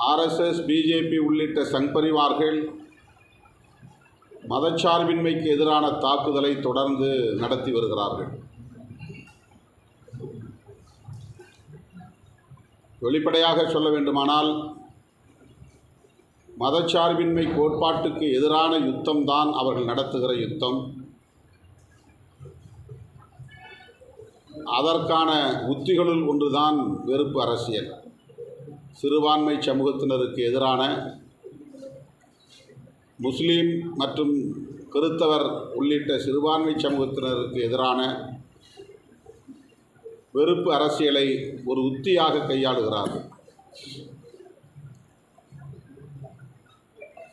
RSS, BJP உள்ளிட்ட சங் பரிவார்கள் மதச்சார்பின்மைக்கு எதிரான தாக்குதலை தொடர்ந்து நடத்தி வருகிறார்கள். வெளிப்படையாக சொல்ல வேண்டுமானால் மதச்சார்பின்மை கோட்பாட்டுக்கு எதிரான யுத்தம்தான் அவர்கள் நடத்துகிற யுத்தம். அதற்கான உத்திகளுள் ஒன்றுதான் வெறுப்பு அரசியல். சிறுபான்மை சமூகத்தினருக்கு எதிரான, முஸ்லீம் மற்றும் கிறித்தவர் உள்ளிட்ட சிறுபான்மை சமூகத்தினருக்கு எதிரான வெறுப்பு அரசியலை ஒரு உத்தியாக கையாளுகிறார்கள்.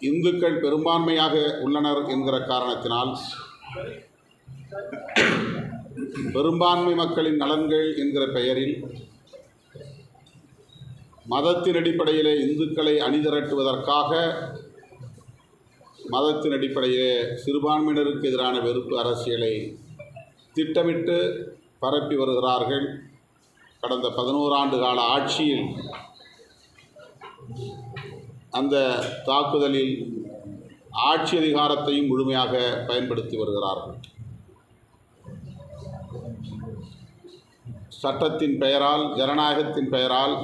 இந்துக்கள் பெரும்பான்மையாக உள்ளனர் என்கிற காரணத்தினால் பெரும்பான்மை மக்களின் நலன்கள் என்கிற பெயரில் மதத்தின் அடிப்படையிலே இந்துக்களை அணிதிரட்டுவதற்காக மதத்தின் அடிப்படையிலே சிறுபான்மையினருக்கு எதிரான வெறுப்பு அரசியலை திட்டமிட்டு பரப்பி வருகிறார்கள். கடந்த 11 ஆண்டு கால ஆட்சியில் அந்த தாக்குதலில் ஆட்சி அதிகாரத்தையும் முழுமையாக பயன்படுத்தி வருகிறார்கள். சட்டத்தின் பெயரால், ஜனநாயகத்தின் பெயரால்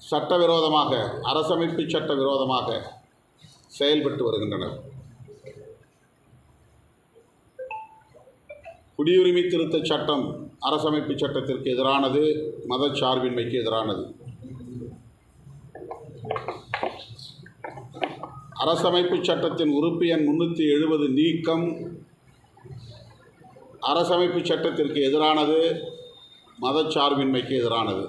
சட்டவிரோதமாக, அரசமைப்பு சட்ட விரோதமாக செயல்பட்டு வருகின்றனர். குடியுரிமை திருத்தச் சட்டம் அரசமைப்பு சட்டத்திற்கு எதிரானது, மதச்சார்பின்மைக்கு எதிரானது. அரசமைப்பு சட்டத்தின் உறுப்பு எண் 370 நீக்கம் அரசமைப்பு சட்டத்திற்கு எதிரானது, மதச்சார்பின்மைக்கு எதிரானது.